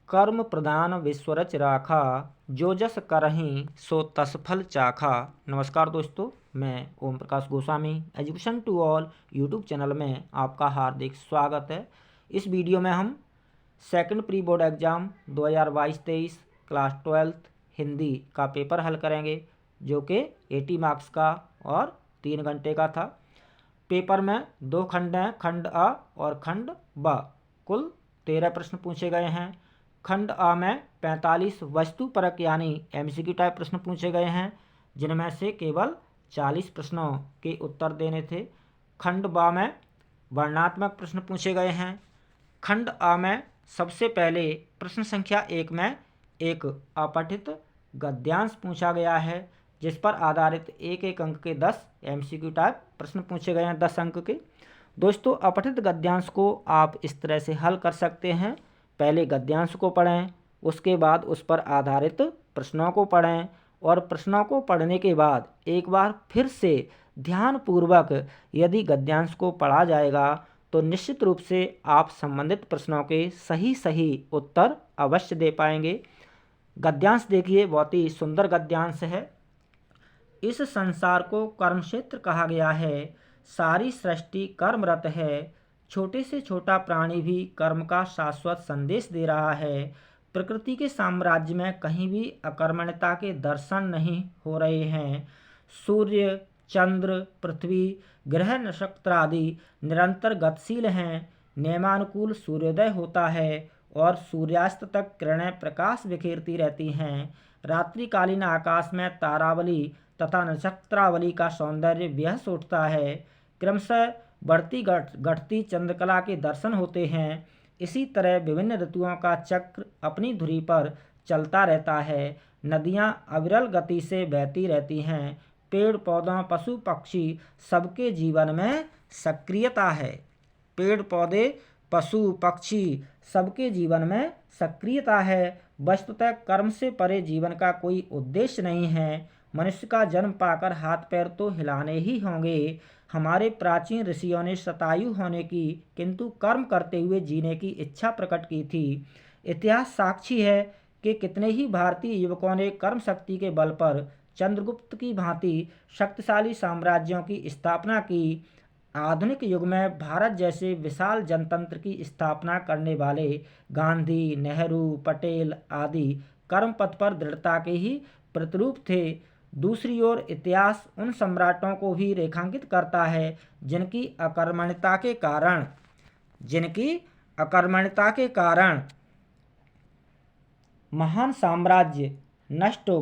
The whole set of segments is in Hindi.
कर्म प्रधान विश्वरच राखा, जो जस करहीं सो तस फल चाखा। नमस्कार दोस्तों, मैं Om Prakash Goswami education to all YouTube channel में आपका हार्दिक स्वागत है। इस वीडियो में हम second pre board exam 2022-23 class 12th Hindi का पेपर हल करेंगे, जो कि 80 मार्क्स का और 3 घंटे का था। पेपर में 2 खंड हैं, खंड अ और खंड ब। कुल 13 प्रश्न पूछे गए हैं। खंड अ में 45 वस्तुपरक यानी एमसीक्यू टाइप प्रश्न पूछे गए हैं, जिनमें से केवल 40 प्रश्नों के उत्तर देने थे। खंड ब में वर्णनात्मक प्रश्न पूछे गए हैं। खंड अ में सबसे पहले प्रश्न संख्या 1 में एक अपठित गद्यांश पूछा गया है, जिस पर आधारित एक एक अंक के 10 एमसीक्यू टाइप प्रश्न पूछे गए हैं, 10 अंक के। दोस्तों, अपठित गद्यांश को आप इस तरह से हल कर सकते हैं। पहले गद्यांश को पढ़ें, उसके बाद उस पर आधारित प्रश्नों को पढ़ें और प्रश्नों को पढ़ने के बाद एक बार फिर से ध्यानपूर्वक यदि गद्यांश को पढ़ा जाएगा तो निश्चित रूप से आप संबंधित प्रश्नों के सही सही उत्तर अवश्य दे पाएंगे। गद्यांश देखिए, बहुत ही सुंदर गद्यांश है। इस संसार को कर्म क्षेत्र कहा गया है, सारी सृष्टि कर्मरत है, छोटे से छोटा प्राणी भी कर्म का शाश्वत संदेश दे रहा है। प्रकृति के साम्राज्य में कहीं भी अकर्मण्यता के दर्शन नहीं हो रहे हैं। सूर्य, चंद्र, पृथ्वी, ग्रह, नक्षत्र आदि निरंतर गतिशील हैं। नियमानुकूल सूर्योदय होता है और सूर्यास्त तक किरणें प्रकाश बिखेरती रहती हैं। रात्रिकालीन आकाश में तारावली तथा नक्षत्रावली का सौंदर्य बेहद उठता है। क्रमशः बढ़ती घटती चंद्रकला के दर्शन होते हैं। इसी तरह विभिन्न ऋतुओं का चक्र अपनी धुरी पर चलता रहता है। नदियाँ अविरल गति से बहती रहती हैं। पेड़ पौधों, पशु पक्षी सबके जीवन में सक्रियता है। पेड़ पौधे, पशु पक्षी सबके जीवन में सक्रियता है। वस्तुतः कर्म से परे जीवन का कोई उद्देश्य नहीं है। मनुष्य का जन्म पाकर हाथ पैर तो हिलाने ही होंगे। हमारे प्राचीन ऋषियों ने शतायु होने की किंतु कर्म करते हुए जीने की इच्छा प्रकट की थी। इतिहास साक्षी है कि कितने ही भारतीय युवकों ने कर्म शक्ति के बल पर चंद्रगुप्त की भांति शक्तिशाली साम्राज्यों की स्थापना की। आधुनिक युग में भारत जैसे विशाल जनतंत्र की स्थापना करने वाले गांधी, नेहरू, पटेल आदि कर्म पथ पर दृढ़ता के ही प्रतिरूप थे। दूसरी ओर इतिहास उन सम्राटों को भी रेखांकित करता है जिनकी अकर्मण्यता के कारण महान साम्राज्य नष्ट हो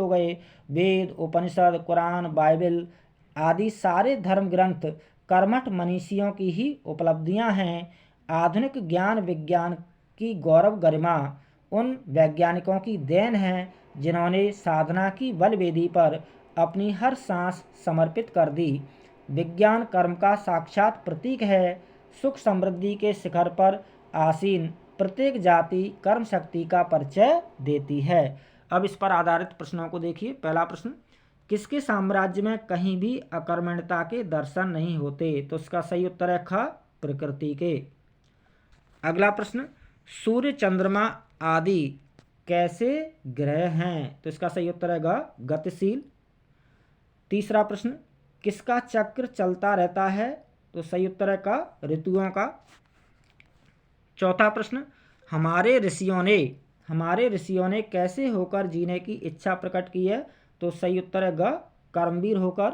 गए। वेद, उपनिषद, कुरान, बाइबल आदि सारे धर्म ग्रंथ कर्मठ मनीषियों की ही उपलब्धियां हैं। आधुनिक ज्ञान विज्ञान की गौरव गरिमा उन वैज्ञानिकों की देन है जिन्होंने साधना की बलवेदी पर अपनी हर सांस समर्पित कर दी। विज्ञान कर्म का साक्षात प्रतीक है। सुख समृद्धि के शिखर पर आसीन प्रत्येक जाति कर्म शक्ति का परिचय देती है। अब इस पर आधारित प्रश्नों को देखिए। पहला प्रश्न, किसके साम्राज्य में कहीं भी अकर्मण्यता के दर्शन नहीं होते? तो इसका सही उत्तर है ख, प्रकृति के। अगला प्रश्न, सूर्य, चंद्रमा आदि कैसे ग्रह हैं? तो इसका सही उत्तर है ग, गतिशील। तीसरा प्रश्न, किसका चक्र चलता रहता है? तो सही उत्तर है क, ऋतुओं का। चौथा प्रश्न, हमारे ऋषियों ने कैसे होकर जीने की इच्छा प्रकट की है? तो सही उत्तर है ग, कर्मवीर होकर।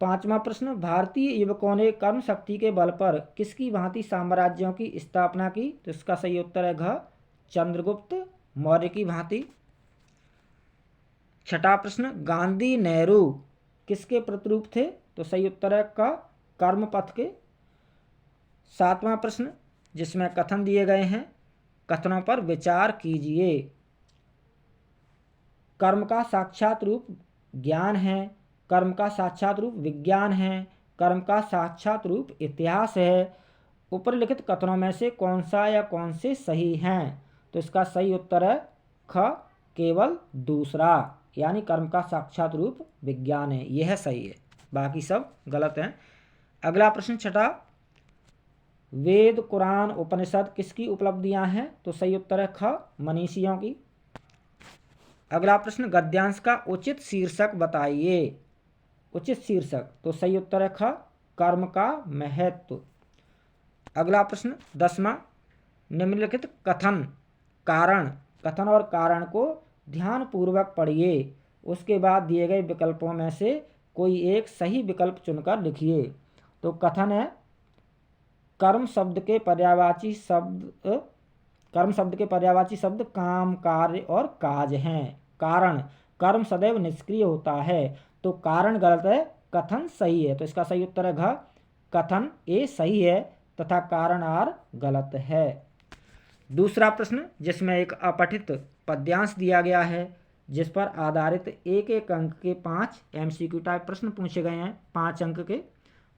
पांचवा प्रश्न, भारतीय युवकों ने कर्म शक्ति के बल पर किसकी भांति साम्राज्यों की स्थापना की? तो इसका सही उत्तर है घ, चंद्रगुप्त मौर्य की भांति। छठा प्रश्न, गांधी, नेहरू किसके प्रतिरूप थे? तो सही उत्तर है क, कर्म पथ के। सातवां प्रश्न, जिसमें कथन दिए गए हैं, कथनों पर विचार कीजिए। कर्म का साक्षात रूप ज्ञान है, कर्म का साक्षात रूप विज्ञान है, कर्म का साक्षात रूप इतिहास है। उपरलिखित कथनों में से कौन सा या कौन से सही हैं? तो इसका सही उत्तर है ख, केवल दूसरा, यानी कर्म का साक्षात रूप विज्ञान है, यह सही है, बाकी सब गलत हैं। अगला प्रश्न छठा, वेद, कुरान, उपनिषद किसकी उपलब्धियां हैं? तो सही उत्तर है ख, मनीषियों की। अगला प्रश्न, गद्यांश का उचित शीर्षक बताइए। उचित शीर्षक, तो सही उत्तर है ख, कर्म का महत्व। अगला प्रश्न 10वां, निम्नलिखित कथन कारण, कथन और कारण को ध्यानपूर्वक पढ़िए। उसके बाद दिए गए विकल्पों में से कोई एक सही विकल्प चुनकर लिखिए। तो कथन है, कर्म शब्द के पर्यायवाची शब्द काम, कार्य और काज हैं। कारण, कर्म सदैव निष्क्रिय होता है, तो कारण गलत है, कथन सही है। तो इसका सही उत्तर है घ, कथन ए सही है तथा कारण आर गलत है। दूसरा प्रश्न, जिसमें एक अपठित पद्यांश दिया गया है, जिस पर आधारित एक एक अंक के 5 MCQ टाइप प्रश्न पूछे गए हैं। 5 अंक के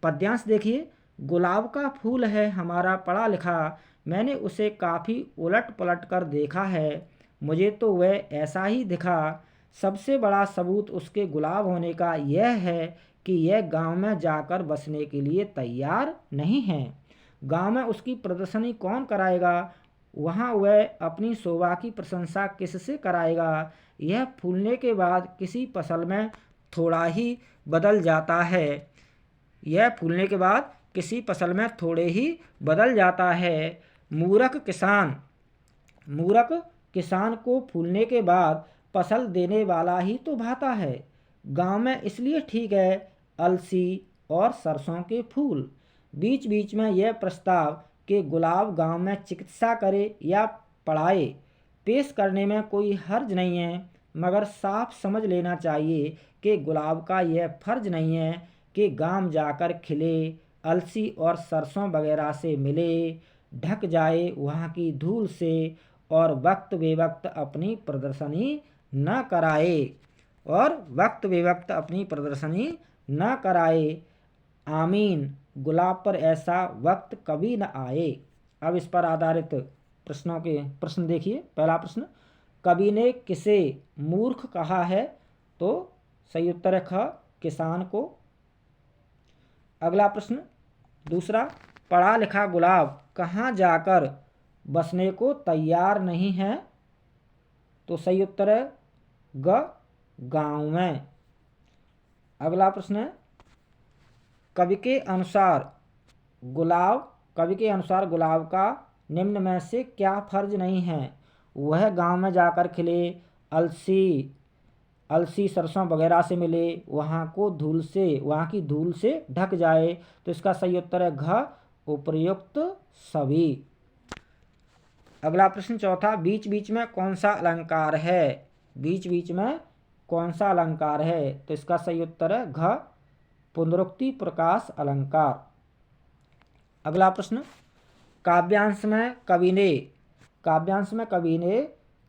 पद्यांश देखिए। गुलाब का फूल है हमारा पढ़ा लिखा, मैंने उसे काफ़ी उलट पलट कर देखा है, मुझे तो वह ऐसा ही दिखा। सबसे बड़ा सबूत उसके गुलाब होने का यह है कि यह गांव में जाकर बसने के लिए तैयार नहीं है। गांव में उसकी प्रदर्शनी कौन कराएगा? वहाँ वह अपनी शोभा की प्रशंसा किससे कराएगा? यह फूलने के बाद किसी फसल में थोड़ा ही बदल जाता है। यह फूलने के बाद किसी फसल में थोड़े ही बदल जाता है। मूर्ख किसान को फूलने के बाद फसल देने वाला ही तो भाता है। गांव में इसलिए ठीक है अलसी और सरसों के फूल। बीच बीच में यह प्रस्ताव कि गुलाब गांव में चिकित्सा करे या पढ़ाए पेश करने में कोई हर्ज नहीं है, मगर साफ समझ लेना चाहिए कि गुलाब का यह फर्ज नहीं है कि गांव जाकर खिले, अलसी और सरसों वगैरह से मिले, ढक जाए वहाँ की धूल से और वक्त बेवक्त अपनी प्रदर्शनी न कराए आमीन, गुलाब पर ऐसा वक्त कभी न आए। अब इस पर आधारित प्रश्न देखिए। पहला प्रश्न, कवि ने किसे मूर्ख कहा है? तो सही उत्तर है ख, किसान को। अगला प्रश्न दूसरा, पढ़ा लिखा गुलाब कहाँ जाकर बसने को तैयार नहीं है? तो सही उत्तर है ग, गांव में। अगला प्रश्न है, कवि के अनुसार गुलाब का निम्न में से क्या फर्ज नहीं है? वह गांव में जाकर खिले, अलसी सरसों वगैरह से मिले, वहाँ की धूल से ढक जाए। तो इसका सही उत्तर है घ, उपर्युक्त सभी। अगला प्रश्न चौथा, बीच बीच में कौन सा अलंकार है? बीच बीच में कौन सा अलंकार है? तो इसका सही उत्तर है घ, पुनरुक्ति प्रकाश अलंकार। अगला प्रश्न, काव्यांश में कवि ने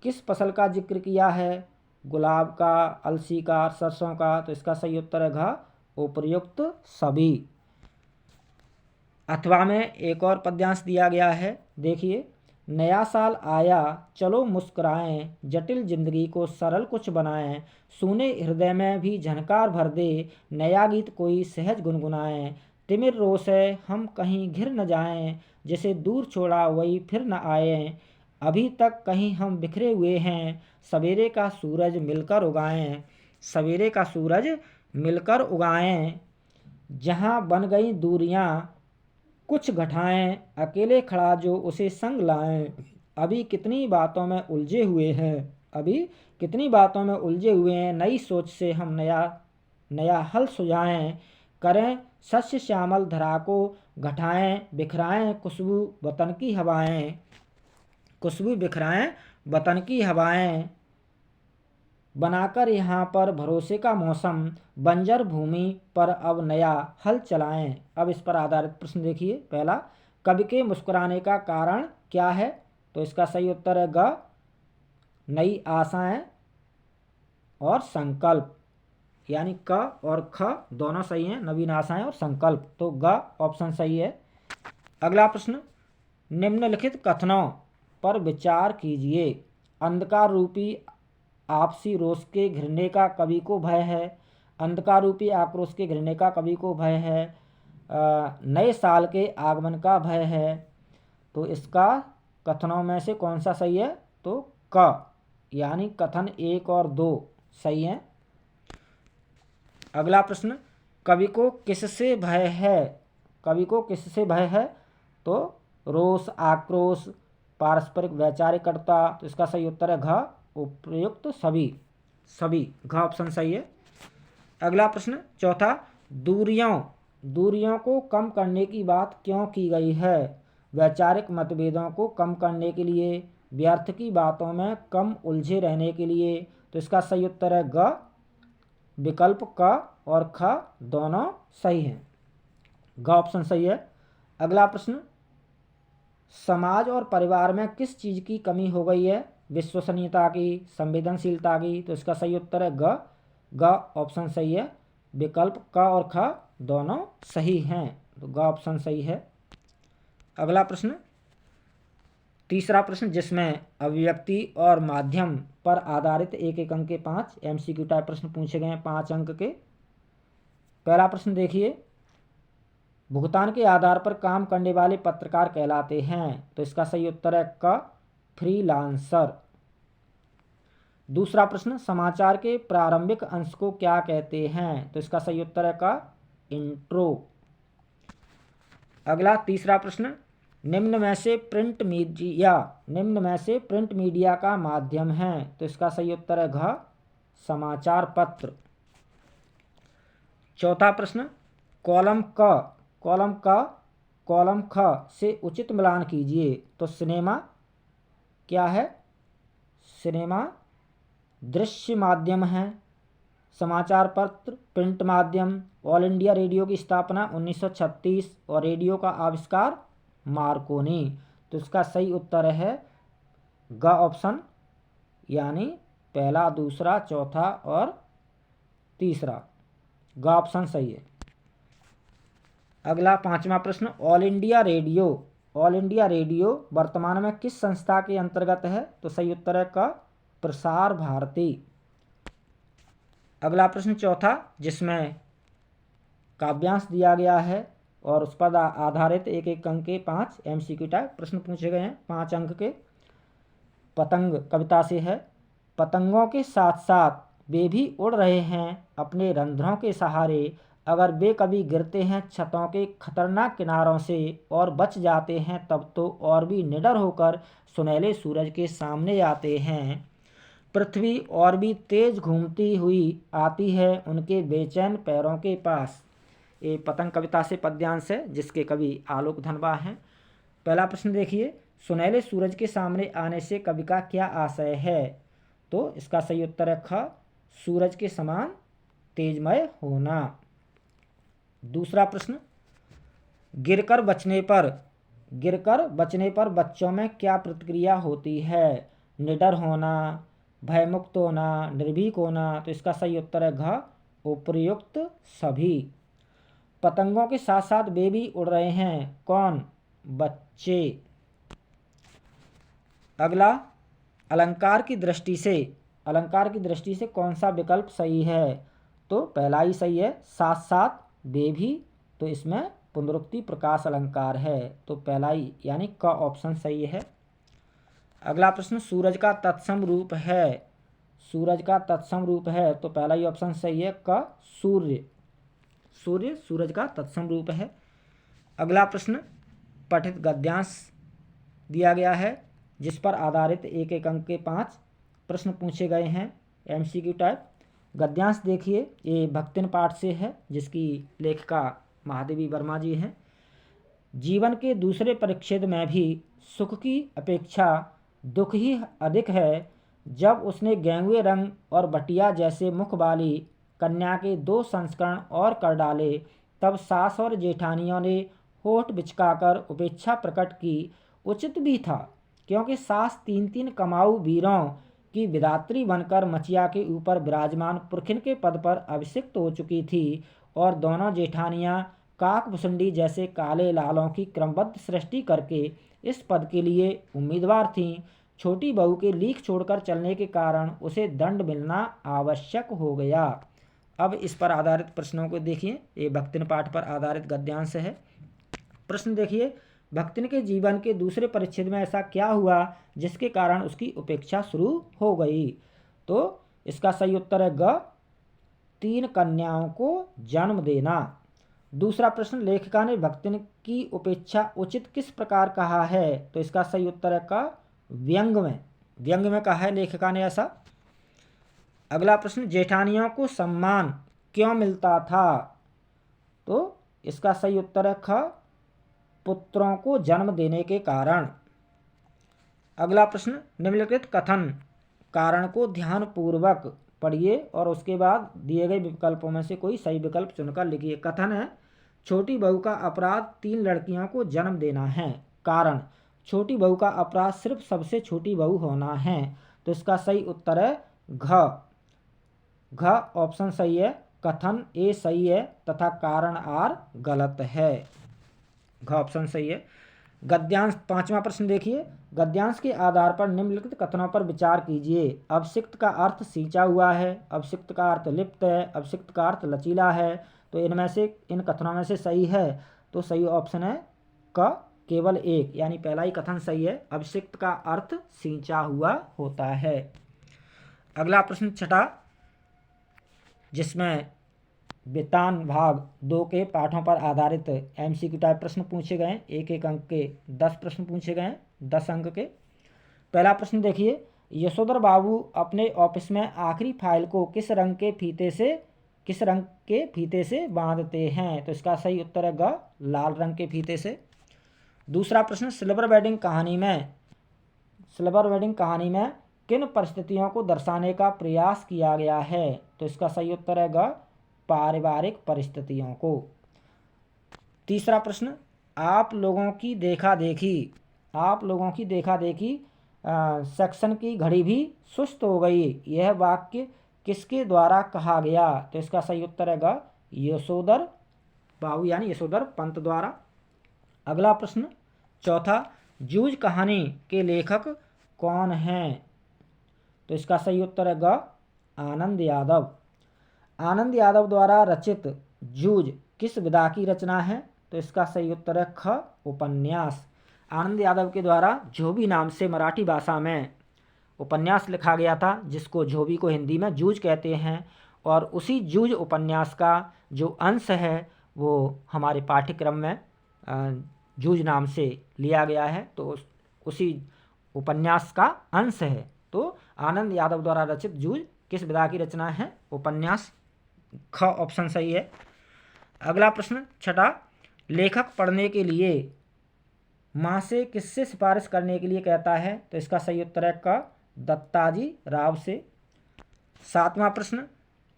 किस फसल का जिक्र किया है? गुलाब का, अलसी का, सरसों का। तो इसका सही उत्तर है घ, उपर्युक्त सभी। अथवा में एक और पद्यांश दिया गया है, देखिए। नया साल आया चलो मुस्कुराएं, जटिल जिंदगी को सरल कुछ बनाएं, सूने हृदय में भी झनकार भर दे, नया गीत कोई सहज गुनगुनाएं, तिमिर रोष है हम कहीं घिर न जाएं, जिसे दूर छोड़ा वही फिर न आए, अभी तक कहीं हम बिखरे हुए हैं, सवेरे का सूरज मिलकर उगाएं, जहाँ बन गई दूरियां कुछ घटाएं, अकेले खड़ा जो उसे संग लाएं, अभी कितनी बातों में उलझे हुए हैं, नई सोच से हम नया हल सुझाएं, करें सस्य श्यामल धरा को घटाएं, बिखराएं खुशबू वतन की हवाएं, बनाकर यहाँ पर भरोसे का मौसम, बंजर भूमि पर अब नया हल चलाएं। अब इस पर आधारित प्रश्न देखिए। पहला, कवि के मुस्कुराने का कारण क्या है? तो इसका सही उत्तर है ग, नई आशाएं और संकल्प, यानी क और ख दोनों सही हैं, नवीन आशाएं और संकल्प। तो ग ऑप्शन सही है। अगला प्रश्न, निम्नलिखित कथनों पर विचार कीजिए। अंधकार रूपी आपसी रोष के घिरने का कवि को भय है, अंधकार रूपी आक्रोश के घिरने का कवि को भय है, नए साल के आगमन का भय है। तो इसका कथनों में से कौन सा सही है? तो क, यानी कथन 1 और 2 सही हैं। अगला प्रश्न, कवि को किससे भय है? कवि को किससे भय है? तो रोष, आक्रोश, पारस्परिक वैचारिकता। तो इसका सही उत्तर है घ, उपयुक्त सभी। सभी, घ ऑप्शन सही है। अगला प्रश्न चौथा, दूरियों को कम करने की बात क्यों की गई है? वैचारिक मतभेदों को कम करने के लिए, व्यर्थ की बातों में कम उलझे रहने के लिए। तो इसका सही उत्तर है ग, विकल्प क और ख दोनों सही हैं। ग ऑप्शन सही है। अगला प्रश्न, समाज और परिवार में किस चीज़ की कमी हो गई है? विश्वसनीयता की, संवेदनशीलता की। तो इसका सही उत्तर है ग, ग ऑप्शन सही है। विकल्प क और ख दोनों सही हैं, तो ग ऑप्शन सही है। अगला प्रश्न तीसरा प्रश्न, जिसमें अभिव्यक्ति और माध्यम पर आधारित एक एक अंक के 5 एमसीक्यू टाइप प्रश्न पूछे गए हैं, 5 अंक के। पहला प्रश्न देखिए, भुगतान के आधार पर काम करने वाले पत्रकार कहलाते हैं। तो इसका सही उत्तर है क, फ्रीलांसर। दूसरा प्रश्न, समाचार के प्रारंभिक अंश को क्या कहते हैं? तो इसका सही उत्तर है क, इंट्रो। अगला तीसरा प्रश्न, निम्न में से प्रिंट मीडिया का माध्यम है। तो इसका सही उत्तर है घ, समाचार पत्र। चौथा प्रश्न, कॉलम ख से उचित मिलान कीजिए। तो सिनेमा क्या है? सिनेमा दृश्य माध्यम है, समाचार पत्र प्रिंट माध्यम। ऑल इंडिया रेडियो की स्थापना 1936 और रेडियो का आविष्कार मार्कोनी। तो इसका सही उत्तर है ग ऑप्शन, यानी पहला, दूसरा, चौथा और तीसरा, ग ऑप्शन सही है। अगला पांचवा प्रश्न, ऑल इंडिया रेडियो वर्तमान में किस संस्था के अंतर्गत है? तो सही उत्तर है क, प्रसार भारती। अगला प्रश्न चौथा, जिसमें काव्यांश दिया गया है और उस पर आधारित एक एक अंक के 5 एमसीक्यू टाइप प्रश्न पूछे गए हैं, 5 अंक के। पतंग कविता से है, पतंगों के साथ साथ वे भी उड़ रहे हैं अपने रंध्रों के सहारे। अगर वे कभी गिरते हैं छतों के खतरनाक किनारों से और बच जाते हैं, तब तो और भी निडर होकर सुनहले सूरज के सामने आते हैं। पृथ्वी और भी तेज घूमती हुई आती है उनके बेचैन पैरों के पास। ये पतंग कविता से पद्यांश है, जिसके कवि आलोक धनवा हैं। पहला प्रश्न देखिए, सुनहले सूरज के सामने आने से कवि का क्या आशय है? तो इसका सही उत्तर है ख, सूरज के समान तेजमय होना। दूसरा प्रश्न, गिरकर बचने पर बच्चों में क्या प्रतिक्रिया होती है? निडर होना, भयमुक्त होना, निर्भीक होना। तो इसका सही उत्तर है घ, उपर्युक्त सभी। पतंगों के साथ साथ वे भी उड़ रहे हैं, कौन? बच्चे। अगला, अलंकार की दृष्टि से कौन सा विकल्प सही है? तो पहला ही सही है, साथ साथ वे भी। तो इसमें पुनरुक्ति प्रकाश अलंकार है, तो पहला ही यानी क ऑप्शन सही है। अगला प्रश्न, सूरज का तत्सम रूप है। तो पहला ही ऑप्शन सही है क, सूर्य सूरज का तत्सम रूप है। अगला प्रश्न, पठित गद्यांश दिया गया है, जिस पर आधारित एक एक अंक के 5 प्रश्न पूछे गए हैं एमसीक्यू टाइप। गद्यांश देखिए, ये भक्तिन पाठ से है, जिसकी लेखिका महादेवी वर्मा जी हैं। जीवन के दूसरे परिच्छेद में भी सुख की अपेक्षा दुख ही अधिक है। जब उसने गेंहुए रंग और बटिया जैसे मुख वाली कन्या के 2 संस्करण और कर डाले, तब सास और जेठानियों ने होठ बिचकाकर उपेक्षा प्रकट की। उचित भी था, क्योंकि सास 3 कमाऊ वीरों की विधात्री बनकर मचिया के ऊपर विराजमान पुरखिन के पद पर अभिषिक्त हो चुकी थी, और दोनों जेठानियां काकभुसुंडी जैसे काले लालों की क्रमबद्ध सृष्टि करके इस पद के लिए उम्मीदवार थीं। छोटी बहू के लीक छोड़कर चलने के कारण उसे दंड मिलना आवश्यक हो गया। अब इस पर आधारित प्रश्नों को देखिए। ये भक्तिन पाठ पर आधारित गद्यांश है। प्रश्न देखिए, भक्तिन के जीवन के दूसरे परिच्छेद में ऐसा क्या हुआ जिसके कारण उसकी उपेक्षा शुरू हो गई? तो इसका सही उत्तर है ग, 3 कन्याओं को जन्म देना। दूसरा प्रश्न, लेखिका ने भक्तिन की उपेक्षा उचित किस प्रकार कहा है? तो इसका सही उत्तर है क, व्यंग में। व्यंग में कहा है लेखिका ने ऐसा। अगला प्रश्न, जेठानियों को सम्मान क्यों मिलता था? तो इसका सही उत्तर है ख, पुत्रों को जन्म देने के कारण। अगला प्रश्न, निम्नलिखित कथन कारण को ध्यानपूर्वक पढ़िए और उसके बाद दिए गए विकल्पों में से कोई सही विकल्प चुनकर लिखिए। कथन है, छोटी बहू का अपराध 3 लड़कियों को जन्म देना है। कारण, छोटी बहू का अपराध सिर्फ सबसे छोटी बहू होना है। तो इसका सही उत्तर है घ। घ ऑप्शन सही है। कथन ए सही है तथा कारण आर गलत है। घ ऑप्शन सही है। गद्यांश 5वां प्रश्न देखिए, गद्यांश के आधार पर निम्नलिखित कथनों पर विचार कीजिए। अवसिक्त का अर्थ सींचा हुआ है, अवसिक्त का अर्थ लिप्त है, अवसिक्त का अर्थ लचीला है। तो इनमें से इन कथनों में से सही है तो सही ऑप्शन है क, केवल एक, यानी पहला ही कथन सही है। अवसिक्त का अर्थ सींचा हुआ होता है। अगला प्रश्न 6, जिसमें वेतान भाग 2 के पाठों पर आधारित एमसीक्यू टाइप प्रश्न पूछे गए। एक अंक के 10 प्रश्न पूछे गए, 10 अंक के। पहला प्रश्न देखिए, यशोधर बाबू अपने ऑफिस में आखिरी फाइल को किस रंग के फीते से बांधते हैं? तो इसका सही उत्तर है ग, लाल रंग के फीते से। दूसरा प्रश्न, सिल्वर वेडिंग कहानी में किन परिस्थितियों को दर्शाने का प्रयास किया गया है? तो इसका सही उत्तर है ग, पारिवारिक परिस्थितियों को। तीसरा प्रश्न, आप लोगों की देखा देखी सेक्शन की घड़ी भी सुस्त हो गई, यह वाक्य किसके द्वारा कहा गया? तो इसका सही उत्तर है ग, यशोधर बाबू यानी यशोधर पंत द्वारा। अगला प्रश्न चौथा, जूझ कहानी के लेखक कौन हैं? तो इसका सही उत्तर है ग, आनंद यादव। आनंद यादव द्वारा रचित जूझ किस विधा की रचना है? तो इसका सही उत्तर है ख, उपन्यास। आनंद यादव के द्वारा झोबी नाम से मराठी भाषा में उपन्यास लिखा गया था, जिसको झोबी को हिंदी में जूझ कहते हैं। और उसी जूझ उपन्यास का जो अंश है वो हमारे पाठ्यक्रम में जूझ नाम से लिया गया है, तो उसी उपन्यास का अंश है। तो आनंद यादव द्वारा रचित जूझ किस विधा की रचना है? उपन्यास। ख ऑप्शन सही है। अगला प्रश्न छठा, लेखक पढ़ने के लिए माँ से किससे सिफारिश करने के लिए कहता है? तो इसका सही उत्तर है क, दत्ताजी राव से। सातवां प्रश्न,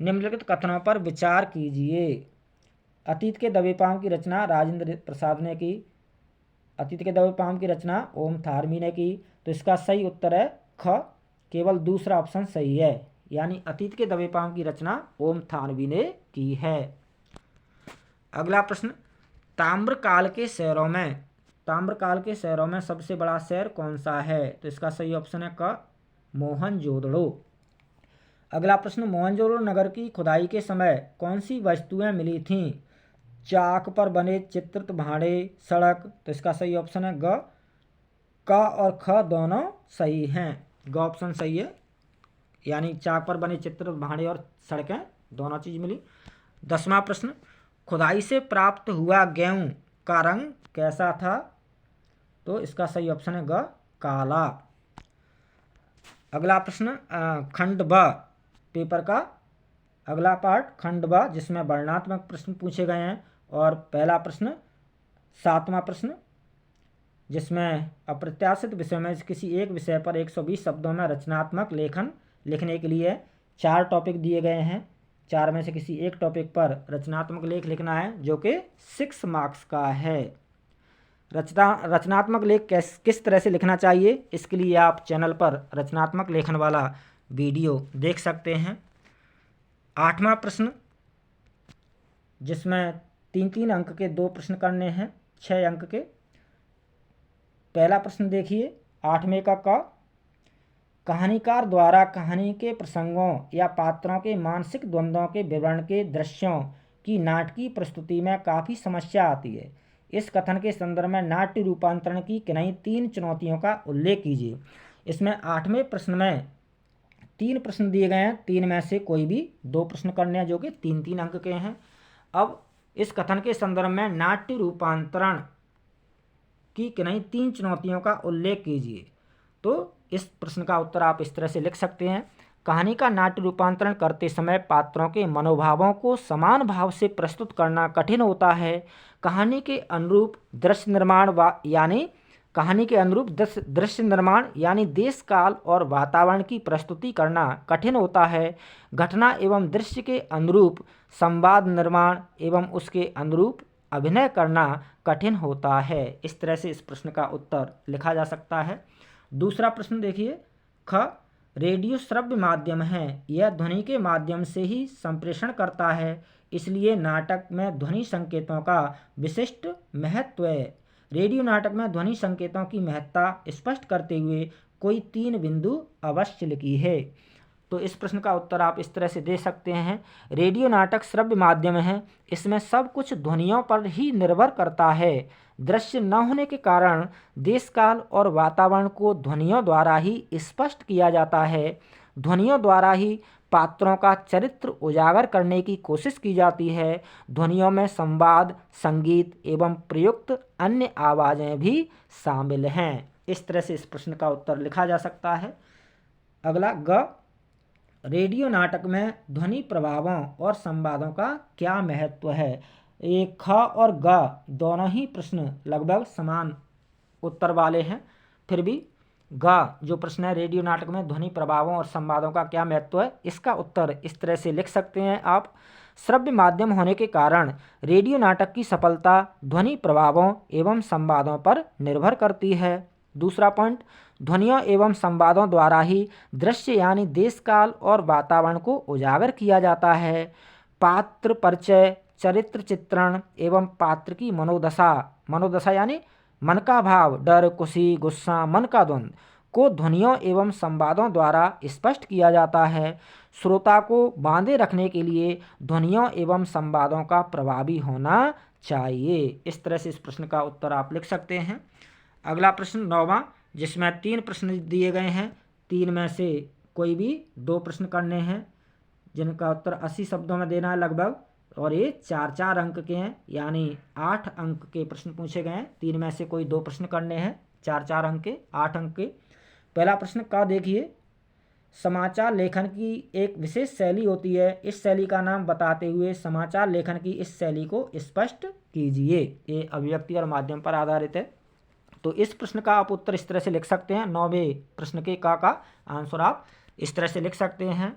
निम्नलिखित कथनों पर विचार कीजिए। अतीत के दबे पाँव की रचना राजेंद्र प्रसाद ने की, अतीत के दबे पाँव की रचना ओम थारमी ने की। तो इसका सही उत्तर है ख, केवल दूसरा ऑप्शन सही है, यानी अतीत के दबे पाँव की रचना ओम थानवी ने की है। अगला प्रश्न, ताम्रकाल के शहरों में सबसे बड़ा शहर कौन सा है? तो इसका सही ऑप्शन है क, मोहनजोदड़ो। अगला प्रश्न, मोहनजोदड़ो नगर की खुदाई के समय कौन सी वस्तुएं मिली थीं? चाक पर बने चित्रित भांडे, सड़क। तो इसका सही ऑप्शन है ग, क और ख दोनों सही हैं। ग ऑप्शन सही है, यानी चाक पर बने चित्र, भांडे और सड़कें दोनों चीज़ मिली। 10वां प्रश्न, खुदाई से प्राप्त हुआ गेहूं का रंग कैसा था? तो इसका सही ऑप्शन है ग, काला। अगला प्रश्न खंड ब पेपर का अगला पार्ट, खंड ब, जिसमें वर्णनात्मक प्रश्न पूछे गए हैं। और पहला प्रश्न 7वां प्रश्न, जिसमें अप्रत्याशित विषय में किसी एक विषय पर 120 शब्दों में रचनात्मक लेखन लिखने के लिए 4 टॉपिक दिए गए हैं। 4 में से किसी एक टॉपिक पर रचनात्मक लेख लिखना है, जो कि 6 मार्क्स का है। रचनात्मक लेख किस तरह से लिखना चाहिए, इसके लिए आप चैनल पर रचनात्मक लेखन वाला वीडियो देख सकते हैं। 8वां प्रश्न, जिसमें 3-3 अंक के 2 प्रश्न करने हैं, 6 अंक के। पहला प्रश्न देखिए, 8वें का कहानीकार द्वारा कहानी के प्रसंगों या पात्रों के मानसिक द्वंद्वों के विवरण के दृश्यों की नाटकीय प्रस्तुति में काफ़ी समस्या आती है। इस कथन के संदर्भ में नाट्य रूपांतरण की किन्हीं 3 चुनौतियों का उल्लेख कीजिए। इसमें 8वें प्रश्न में 3 प्रश्न दिए गए हैं, 3 में से कोई भी 2 प्रश्न करने हैं जो कि 3-3 अंक के हैं। अब इस कथन के संदर्भ में नाट्य रूपांतरण की किन्हीं 3 चुनौतियों का उल्लेख कीजिए। तो इस प्रश्न का उत्तर आप इस तरह से लिख सकते हैं। कहानी का नाट्य रूपांतरण करते समय पात्रों के मनोभावों को समान भाव से प्रस्तुत करना कठिन होता है। कहानी के अनुरूप दृश्य निर्माण यानी देश काल और वातावरण की प्रस्तुति करना कठिन होता है। घटना एवं दृश्य के अनुरूप संवाद निर्माण एवं उसके अनुरूप अभिनय करना कठिन होता है। इस तरह से इस प्रश्न का उत्तर लिखा जा सकता है। दूसरा प्रश्न देखिए, ख रेडियो श्रव्य माध्यम है, यह ध्वनि के माध्यम से ही संप्रेषण करता है, इसलिए नाटक में ध्वनि संकेतों का विशिष्ट महत्व है। रेडियो नाटक में ध्वनि संकेतों की महत्ता स्पष्ट करते हुए कोई 3 बिंदु अवश्य लिखी है। तो इस प्रश्न का उत्तर आप इस तरह से दे सकते हैं। रेडियो नाटक श्रव्य माध्यम है, इसमें सब कुछ ध्वनियों पर ही निर्भर करता है। दृश्य न होने के कारण देश काल और वातावरण को ध्वनियों द्वारा ही स्पष्ट किया जाता है। ध्वनियों द्वारा ही पात्रों का चरित्र उजागर करने की कोशिश की जाती है। ध्वनियों में संवाद, संगीत एवं प्रयुक्त अन्य आवाज़ें भी शामिल हैं। इस तरह से इस प्रश्न का उत्तर लिखा जा सकता है। अगला, ग रेडियो नाटक में ध्वनि प्रभावों और संवादों का क्या महत्व है। ये ख और ग दोनों ही प्रश्न लगभग समान उत्तर वाले हैं। फिर भी ग जो प्रश्न है, रेडियो नाटक में ध्वनि प्रभावों और संवादों का क्या महत्व है, इसका उत्तर इस तरह से लिख सकते हैं आप। श्रव्य माध्यम होने के कारण रेडियो नाटक की सफलता ध्वनि प्रभावों एवं संवादों पर निर्भर करती है। दूसरा पॉइंट, ध्वनियों एवं संवादों द्वारा ही दृश्य यानी देश काल और वातावरण को उजागर किया जाता है। पात्र परिचय, चरित्र चित्रण एवं पात्र की मनोदशा यानी मन का भाव, डर, खुशी, गुस्सा, मन का द्वंद्व को ध्वनियों एवं संवादों द्वारा स्पष्ट किया जाता है। श्रोता को बांधे रखने के लिए ध्वनियों एवं संवादों का प्रभावी होना चाहिए। इस तरह से इस प्रश्न का उत्तर आप लिख सकते हैं। अगला प्रश्न 9वां, जिसमें 3 प्रश्न दिए गए हैं, 3 में से कोई भी 2 प्रश्न करने हैं जिनका उत्तर 80 शब्दों में देना है लगभग, और ये 4-4 अंक के हैं, यानी 8 अंक के प्रश्न पूछे गए हैं। 3 में से कोई 2 प्रश्न करने हैं, 4-4 अंक के, 8 अंक के। पहला प्रश्न का देखिए, समाचार लेखन की एक विशेष शैली होती है, इस शैली का नाम बताते हुए समाचार लेखन की इस शैली को स्पष्ट कीजिए। ये अभिव्यक्ति और माध्यम पर आधारित है। तो इस प्रश्न का आप उत्तर इस तरह से लिख सकते हैं। 9वें प्रश्न के का आंसर आप इस तरह से लिख सकते हैं।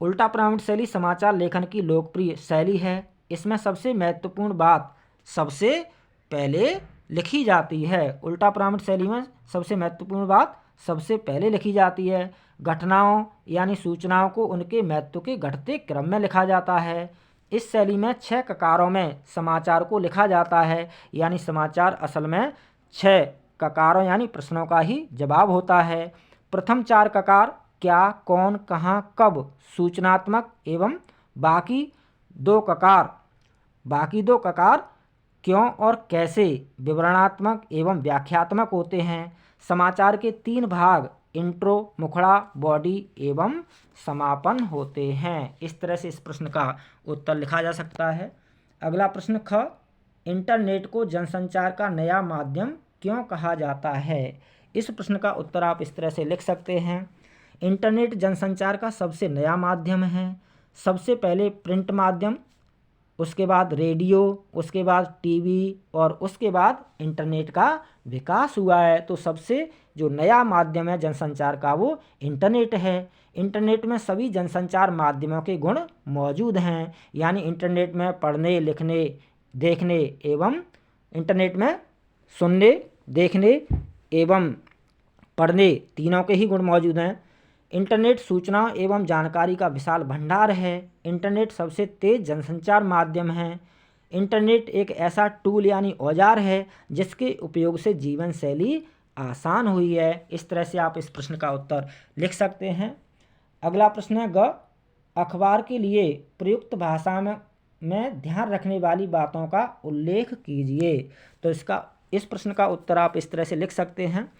उल्टा प्रमाणित शैली समाचार लेखन की लोकप्रिय शैली है। इसमें सबसे महत्वपूर्ण बात सबसे पहले लिखी जाती है। उल्टा प्रमाणित शैली में सबसे महत्वपूर्ण बात सबसे पहले लिखी जाती है। घटनाओं यानी सूचनाओं को उनके महत्व के घटते क्रम में लिखा जाता है। इस शैली में 6 ककारों में समाचार को लिखा जाता है, यानी समाचार असल में 6 ककारों यानी प्रश्नों का ही जवाब होता है। प्रथम 4 ककार क्या, कौन, कहाँ, कब सूचनात्मक एवं बाकी दो ककार क्यों और कैसे विवरणात्मक एवं व्याख्यात्मक होते हैं। समाचार के 3 भाग इंट्रो, मुखड़ा, बॉडी एवं समापन होते हैं। इस तरह से इस प्रश्न का उत्तर लिखा जा सकता है। अगला प्रश्न ख, इंटरनेट को जनसंचार का नया माध्यम क्यों कहा जाता है। इस प्रश्न का उत्तर आप इस तरह से लिख सकते हैं। इंटरनेट जनसंचार का सबसे नया माध्यम है। सबसे पहले प्रिंट माध्यम, उसके बाद रेडियो, उसके बाद टीवी और उसके बाद इंटरनेट का विकास हुआ है। तो सबसे जो नया माध्यम है जनसंचार का वो इंटरनेट है। इंटरनेट में सभी जनसंचार माध्यमों के गुण मौजूद हैं, यानी इंटरनेट में पढ़ने, लिखने, देखने एवं इंटरनेट में सुनने, देखने एवं पढ़ने तीनों के ही गुण मौजूद हैं। इंटरनेट सूचना एवं जानकारी का विशाल भंडार है। इंटरनेट सबसे तेज़ जनसंचार माध्यम है। इंटरनेट एक ऐसा टूल यानी औजार है जिसके उपयोग से जीवन शैली आसान हुई है। इस तरह से आप इस प्रश्न का उत्तर लिख सकते हैं। अगला प्रश्न है ग, अखबार के लिए प्रयुक्त भाषा में ध्यान रखने वाली बातों का उल्लेख कीजिए। तो इस प्रश्न का उत्तर आप इस तरह से लिख सकते हैं।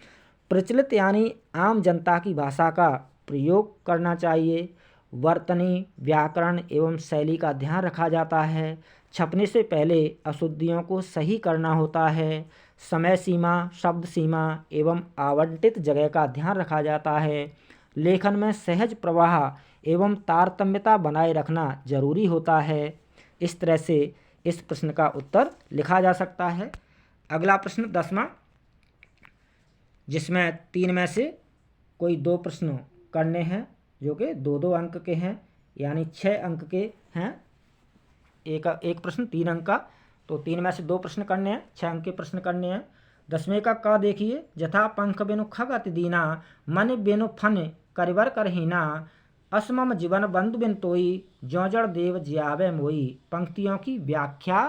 प्रचलित यानी आम जनता की भाषा का प्रयोग करना चाहिए। वर्तनी, व्याकरण एवं शैली का ध्यान रखा जाता है। छपने से पहले अशुद्धियों को सही करना होता है। समय सीमा, शब्द सीमा एवं आवंटित जगह का ध्यान रखा जाता है। लेखन में सहज प्रवाह एवं तारतम्यता बनाए रखना जरूरी होता है। इस तरह से इस प्रश्न का उत्तर लिखा जा सकता है। अगला प्रश्न 10वां, जिसमें 3 में से कोई 2 प्रश्न करने हैं जो कि 2-2 अंक के हैं, यानी 6 अंक के हैं। एक प्रश्न 3 अंक का, तो 3 में से 2 प्रश्न करने हैं, 6 अंक के प्रश्न करने हैं। 10वें का क देखिए, जथा पंख बिनु खग अति दीना, मन बिनु फन करिवर करहीना, असमम जीवन बंधु बिन तोई, ज्यों जड़ देव जियावे मोई। पंक्तियों की व्याख्या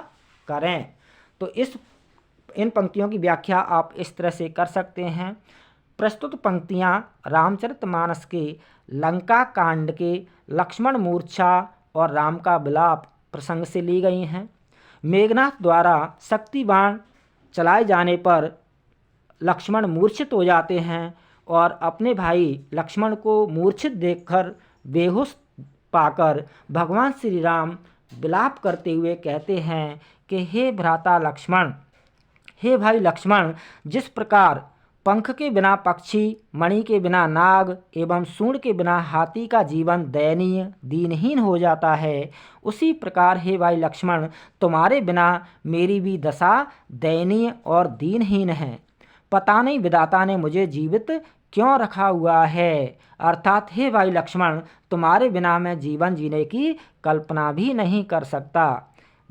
करें। तो इन पंक्तियों की व्याख्या आप इस तरह से कर सकते हैं। प्रस्तुत पंक्तियां रामचरितमानस के लंका कांड के लक्ष्मण मूर्छा और राम का विलाप प्रसंग से ली गई हैं। मेघनाथ द्वारा शक्ति बाण चलाए जाने पर लक्ष्मण मूर्छित हो जाते हैं और अपने भाई लक्ष्मण को मूर्छित देखकर बेहोश पाकर भगवान श्री राम विलाप करते हुए कहते हैं कि हे भ्राता लक्ष्मण, हे भाई लक्ष्मण, जिस प्रकार पंख के बिना पक्षी, मणि के बिना नाग एवं सूंड के बिना हाथी का जीवन दयनीय दीनहीन हो जाता है, उसी प्रकार हे भाई लक्ष्मण, तुम्हारे बिना मेरी भी दशा दयनीय और दीनहीन है। पता नहीं विधाता ने मुझे जीवित क्यों रखा हुआ है। अर्थात हे भाई लक्ष्मण, तुम्हारे बिना मैं जीवन जीने की कल्पना भी नहीं कर सकता।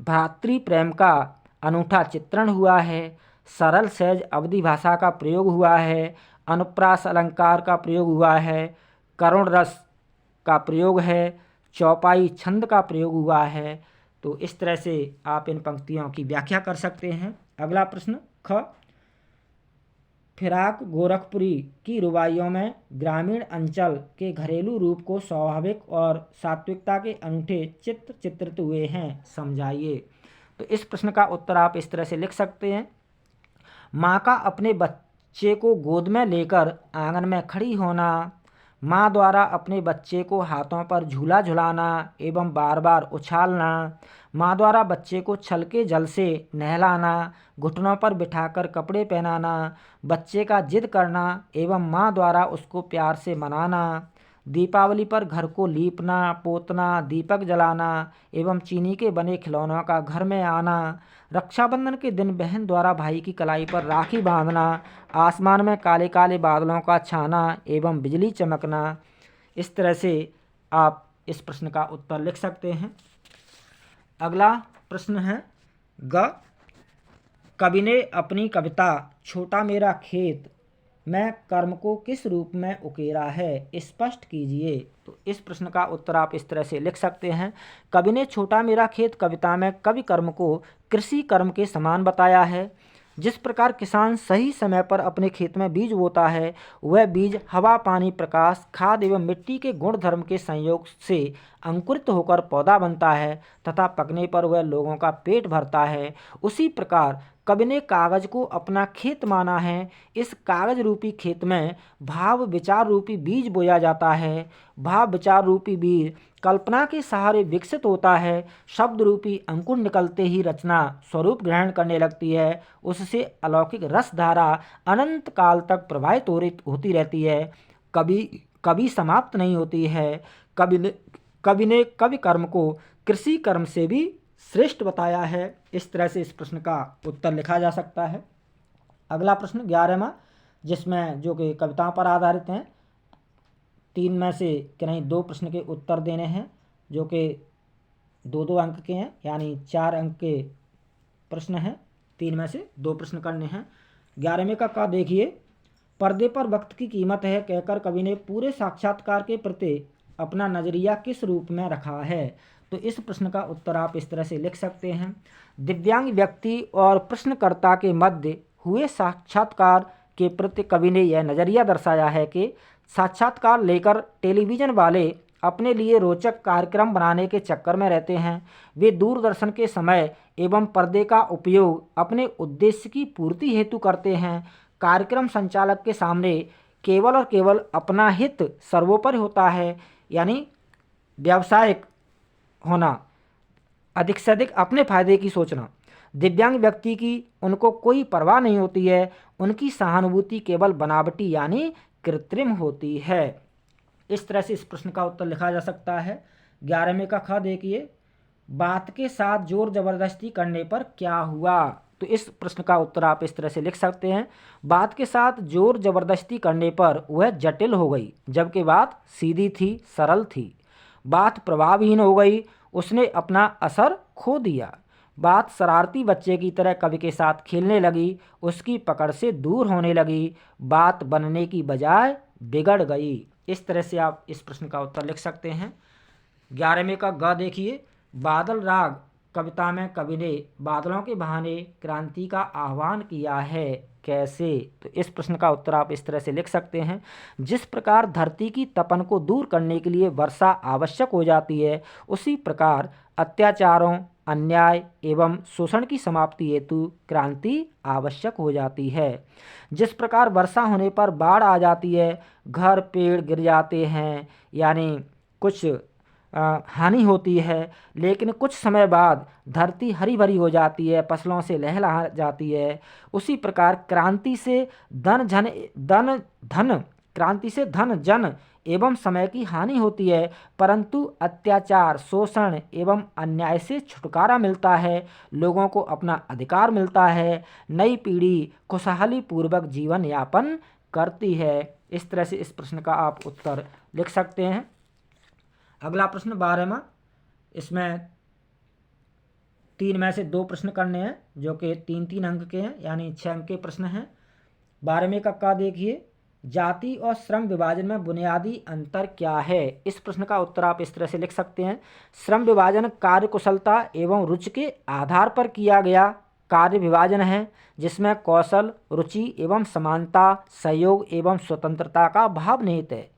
भ्रातृ प्रेम का अनूठा चित्रण हुआ है। सरल सहज अवधि भाषा का प्रयोग हुआ है। अनुप्रास अलंकार का प्रयोग हुआ है। करुण रस का प्रयोग है। चौपाई छंद का प्रयोग हुआ है। तो इस तरह से आप इन पंक्तियों की व्याख्या कर सकते हैं। अगला प्रश्न ख, फिराक गोरखपुरी की रुबाइयों में ग्रामीण अंचल के घरेलू रूप को स्वाभाविक और सात्विकता के अनूठे चित्र चित्रित हुए हैं, समझाइए। तो इस प्रश्न का उत्तर आप इस तरह से लिख सकते हैं। माँ का अपने बच्चे को गोद में लेकर आंगन में खड़ी होना, माँ द्वारा अपने बच्चे को हाथों पर झूला झुलाना एवं बार बार उछालना, माँ द्वारा बच्चे को छल के जल से नहलाना, घुटनों पर बिठाकर कपड़े पहनाना, बच्चे का जिद करना एवं माँ द्वारा उसको प्यार से मनाना, दीपावली पर घर को लीपना पोतना, दीपक जलाना एवं चीनी के बने खिलौनों का घर में आना, रक्षाबंधन के दिन बहन द्वारा भाई की कलाई पर राखी बांधना, आसमान में काले काले बादलों का छाना एवं बिजली चमकना। इस तरह से आप इस प्रश्न का उत्तर लिख सकते हैं। अगला प्रश्न है ग, कवि ने अपनी कविता छोटा मेरा खेत में कर्म को किस रूप में उकेरा है, स्पष्ट कीजिए। तो इस प्रश्न का उत्तर आप इस तरह से लिख सकते हैं। कवि ने छोटा मेरा खेत कविता में कवि कर्म को कृषि कर्म के समान बताया है। जिस प्रकार किसान सही समय पर अपने खेत में बीज बोता है, वह बीज हवा, पानी, प्रकाश, खाद एवं मिट्टी के गुण धर्म के संयोग से अंकुरित होकर पौधा बनता है तथा पकने पर वह लोगों का पेट भरता है, उसी प्रकार कवि ने कागज को अपना खेत माना है। इस कागज रूपी खेत में भाव विचार रूपी बीज बोया जाता है। भाव विचार रूपी बीज कल्पना के सहारे विकसित होता है। शब्द रूपी अंकुर निकलते ही रचना स्वरूप ग्रहण करने लगती है। उससे अलौकिक रस धारा अनंत काल तक प्रवाहित होती रहती है, कभी समाप्त नहीं होती है। कवि ने कवि कर्म को कृषि कर्म से भी श्रेष्ठ बताया है। इस तरह से इस प्रश्न का उत्तर लिखा जा सकता है। अगला प्रश्न 11वां, जिसमें जो कि कविताओं पर आधारित हैं। 3 में से कहीं 2 प्रश्न के उत्तर देने हैं जो कि 2-2 अंक के हैं, यानी 4 अंक के प्रश्न हैं। 3 में से 2 प्रश्न करने हैं। 11वें का देखिए, पर्दे पर वक्त की कीमत है कहकर कवि ने पूरे साक्षात्कार के प्रति अपना नज़रिया किस रूप में रखा है। तो इस प्रश्न का उत्तर आप इस तरह से लिख सकते हैं। दिव्यांग व्यक्ति और प्रश्नकर्ता के मध्य हुए साक्षात्कार के प्रति कवि ने यह नज़रिया दर्शाया है कि साक्षात्कार लेकर टेलीविज़न वाले अपने लिए रोचक कार्यक्रम बनाने के चक्कर में रहते हैं। वे दूरदर्शन के समय एवं पर्दे का उपयोग अपने उद्देश्य की पूर्ति हेतु करते हैं। कार्यक्रम संचालक के सामने केवल और केवल अपना हित सर्वोपरि होता है, यानी व्यावसायिक होना, अधिक से अधिक अपने फायदे की सोचना। दिव्यांग व्यक्ति की उनको कोई परवाह नहीं होती है, उनकी सहानुभूति केवल बनावटी यानी कृत्रिम होती है। इस तरह से इस प्रश्न का उत्तर लिखा जा सकता है। 11वें का ख देखिए, बात के साथ जोर जबरदस्ती करने पर क्या हुआ। तो इस प्रश्न का उत्तर आप इस तरह से लिख सकते हैं, बात के साथ जोर जबरदस्ती करने पर वह जटिल हो गई, जबकि बात सीधी थी, सरल थी। बात प्रभावहीन हो गई, उसने अपना असर खो दिया। बात शरारती बच्चे की तरह कवि के साथ खेलने लगी, उसकी पकड़ से दूर होने लगी। बात बनने की बजाय बिगड़ गई। इस तरह से आप इस प्रश्न का उत्तर लिख सकते हैं। 11वें का ग देखिए, बादल राग कविता में कवि ने बादलों के बहाने क्रांति का आह्वान किया है, कैसे। तो इस प्रश्न का उत्तर आप इस तरह से लिख सकते हैं, जिस प्रकार धरती की तपन को दूर करने के लिए वर्षा आवश्यक हो जाती है, उसी प्रकार अत्याचारों, अन्याय एवं शोषण की समाप्ति हेतु क्रांति आवश्यक हो जाती है। जिस प्रकार वर्षा होने पर बाढ़ आ जाती है, घर पेड़ गिर जाते हैं, यानी कुछ हानि होती है, लेकिन कुछ समय बाद धरती हरी भरी हो जाती है, फसलों से लहलहा जाती है, उसी प्रकार क्रांति से धन जन एवं समय की हानि होती है, परंतु अत्याचार, शोषण एवं अन्याय से छुटकारा मिलता है, लोगों को अपना अधिकार मिलता है, नई पीढ़ी खुशहाली पूर्वक जीवन यापन करती है। इस तरह से इस प्रश्न का आप उत्तर लिख सकते हैं। अगला प्रश्न 12वां, इसमें 3 में से 2 प्रश्न करने हैं जो कि 3-3 अंक के हैं, यानी 6 अंक के प्रश्न हैं। 12वें का देखिए, जाति और श्रम विभाजन में बुनियादी अंतर क्या है। इस प्रश्न का उत्तर आप इस तरह से लिख सकते हैं, श्रम विभाजन कार्य कुशलता एवं रुचि के आधार पर किया गया कार्य विभाजन है, जिसमें कौशल, रुचि एवं समानता, सहयोग एवं स्वतंत्रता का भाव निहित है।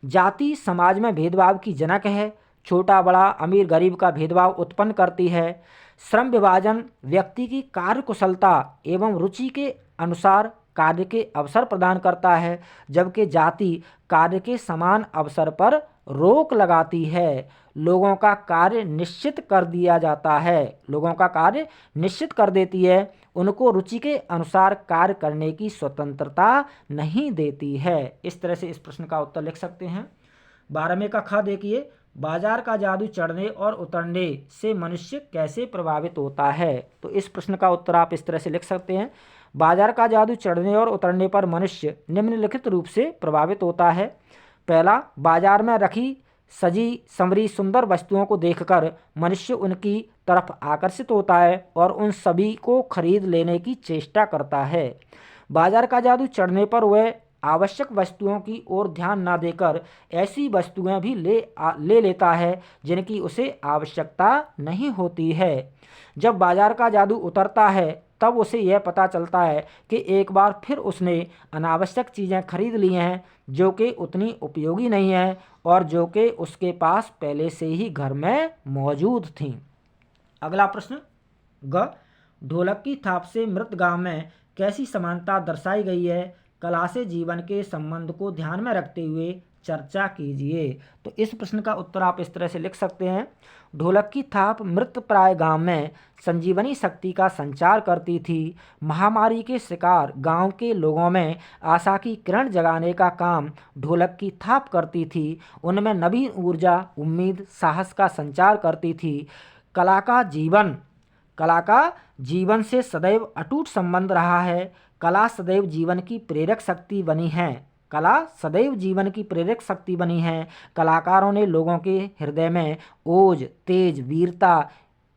जाति समाज में भेदभाव की जनक है, छोटा बड़ा, अमीर गरीब का भेदभाव उत्पन्न करती है। श्रम विभाजन व्यक्ति की कार्य कुशलता एवं रुचि के अनुसार कार्य के अवसर प्रदान करता है, जबकि जाति कार्य के समान अवसर पर रोक लगाती है। लोगों का कार्य निश्चित कर दिया जाता है, लोगों का कार्य निश्चित कर देती है, उनको रुचि के अनुसार कार्य करने की स्वतंत्रता नहीं देती है। इस तरह से इस प्रश्न का उत्तर लिख सकते हैं। 12वें का ख देखिए, बाजार का जादू चढ़ने और उतरने से मनुष्य कैसे प्रभावित होता है। तो इस प्रश्न का उत्तर आप इस तरह से लिख सकते हैं, बाजार का जादू चढ़ने और उतरने पर मनुष्य निम्नलिखित रूप से प्रभावित होता है। पहला, बाजार में रखी सजी संवरी सुंदर वस्तुओं को देखकर मनुष्य उनकी तरफ आकर्षित होता है और उन सभी को खरीद लेने की चेष्टा करता है। बाजार का जादू चढ़ने पर वह आवश्यक वस्तुओं की ओर ध्यान न देकर ऐसी वस्तुएं भी ले लेता है जिनकी उसे आवश्यकता नहीं होती है। जब बाजार का जादू उतरता है तब उसे यह पता चलता है कि एक बार फिर उसने अनावश्यक चीज़ें खरीद ली हैं जो कि उतनी उपयोगी नहीं हैं और जो कि उसके पास पहले से ही घर में मौजूद थीं। अगला प्रश्न ग, ढोलक की थाप से मृत गांव में कैसी समानता दर्शाई गई है, कला से जीवन के संबंध को ध्यान में रखते हुए चर्चा कीजिए। तो इस प्रश्न का उत्तर आप इस तरह से लिख सकते हैं, ढोलक की थाप मृत प्राय गांव में संजीवनी शक्ति का संचार करती थी। महामारी के शिकार गांव के लोगों में आशा की किरण जगाने का काम ढोलक की थाप करती थी। उनमें नवीन ऊर्जा, उम्मीद, साहस का संचार करती थी। कला का जीवन से सदैव अटूट संबंध रहा है। कला सदैव जीवन की प्रेरक शक्ति बनी है। कलाकारों ने लोगों के हृदय में ओज, तेज, वीरता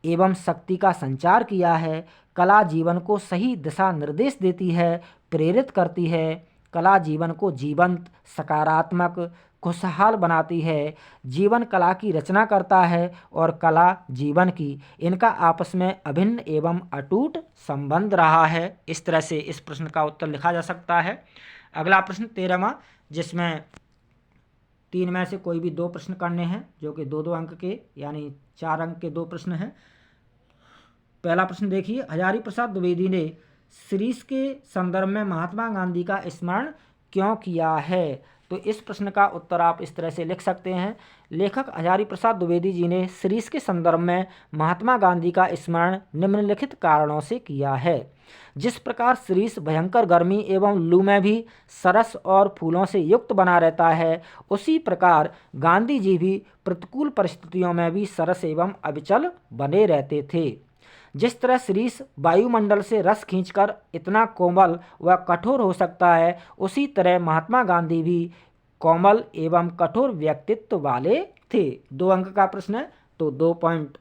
एवं शक्ति का संचार किया है। कला जीवन को सही दिशा निर्देश देती है, प्रेरित करती है। कला जीवन को जीवंत, सकारात्मक, खुशहाल बनाती है। जीवन कला की रचना करता है और कला जीवन की, इनका आपस में अभिन्न एवं अटूट संबंध रहा है। इस तरह से इस प्रश्न का उत्तर लिखा जा सकता है। अगला प्रश्न 13वां, जिसमें 3 में से कोई भी 2 प्रश्न करने हैं, जो कि 2-2 अंक के यानी 4 अंक के 2 प्रश्न हैं। पहला प्रश्न देखिए, हजारी प्रसाद द्विवेदी ने सीरीज के संदर्भ में महात्मा गांधी का स्मरण क्यों किया है? तो इस प्रश्न का उत्तर आप इस तरह से लिख सकते हैं। लेखक हजारी प्रसाद द्विवेदी जी ने सीरीज के संदर्भ में महात्मा गांधी का स्मरण निम्नलिखित कारणों से किया है। जिस प्रकार सीरीज भयंकर गर्मी एवं लू में भी सरस और फूलों से युक्त बना रहता है, उसी प्रकार गांधी जी भी प्रतिकूल परिस्थितियों में भी सरस एवं अविचल बने रहते थे। जिस तरह सीरीज वायुमंडल से रस खींचकर इतना कोमल व कठोर हो सकता है, उसी तरह महात्मा गांधी भी कोमल एवं कठोर व्यक्तित्व वाले थे। 2 अंक का प्रश्न है, तो 2 पॉइंट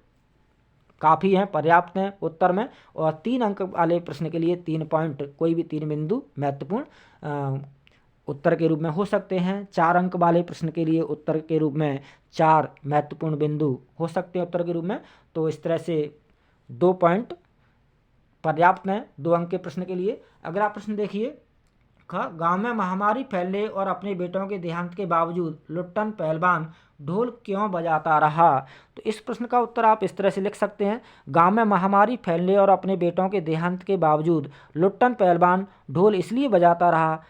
काफ़ी हैं, पर्याप्त हैं उत्तर में। और 3 अंक वाले प्रश्न के लिए 3 पॉइंट, कोई भी 3 बिंदु महत्वपूर्ण उत्तर के रूप में हो सकते हैं। 4 अंक वाले प्रश्न के लिए उत्तर के रूप में 4 महत्वपूर्ण बिंदु हो सकते हैं उत्तर के रूप में। तो इस तरह से 2 पॉइंट पर्याप्त हैं 2 अंक के प्रश्न के लिए। अगला प्रश्न देखिए, गांव में महामारी फैलने और अपने बेटों के देहांत के बावजूद लुट्टन पहलवान ढोल क्यों बजाता रहा? तो इस प्रश्न का उत्तर आप इस तरह से लिख सकते हैं। गांव में महामारी फैलने और अपने बेटों के देहांत के बावजूद लुट्टन पहलवान ढोल इसलिए बजाता रहा,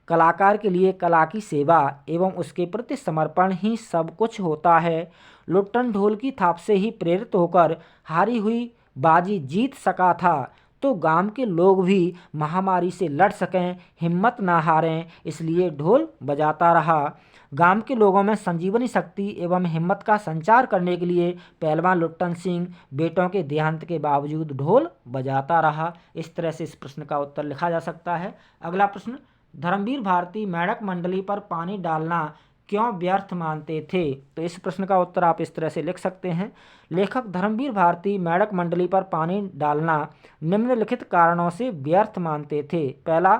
कलाकार के लिए कला की सेवा एवं उसके प्रति समर्पण ही सब कुछ होता है। लुट्टन ढोल की थाप से ही प्रेरित होकर हारी हुई बाजी जीत सका था, तो गांव के लोग भी महामारी से लड़ सकें, हिम्मत ना हारें, इसलिए ढोल बजाता रहा। गांव के लोगों में संजीवनी शक्ति एवं हिम्मत का संचार करने के लिए पहलवान लुट्टन सिंह बेटों के देहांत के बावजूद ढोल बजाता रहा। इस तरह से इस प्रश्न का उत्तर लिखा जा सकता है। अगला प्रश्न, धर्मवीर भारती मेढक मंडली पर पानी डालना क्यों व्यर्थ मानते थे? तो इस प्रश्न का उत्तर आप इस तरह से लिख सकते हैं। लेखक धर्मवीर भारती मेढक मंडली पर पानी डालना निम्नलिखित कारणों से व्यर्थ मानते थे। पहला,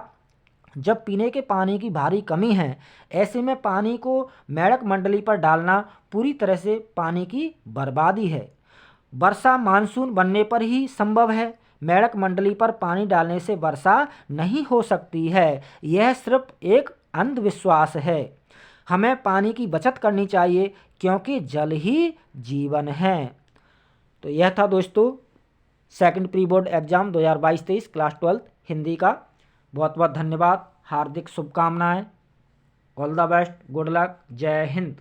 जब पीने के पानी की भारी कमी है, ऐसे में पानी को मेढक मंडली पर डालना पूरी तरह से पानी की बर्बादी है। वर्षा मानसून बनने पर ही संभव है, मेढक मंडली पर पानी डालने से वर्षा नहीं हो सकती है, यह सिर्फ एक अंधविश्वास है। हमें पानी की बचत करनी चाहिए क्योंकि जल ही जीवन है। तो यह था दोस्तों second pre board exam 2022-23 class 12 Hindi का। बहुत बहुत धन्यवाद, हार्दिक शुभकामनाएं, all the best, good luck, जय हिंद।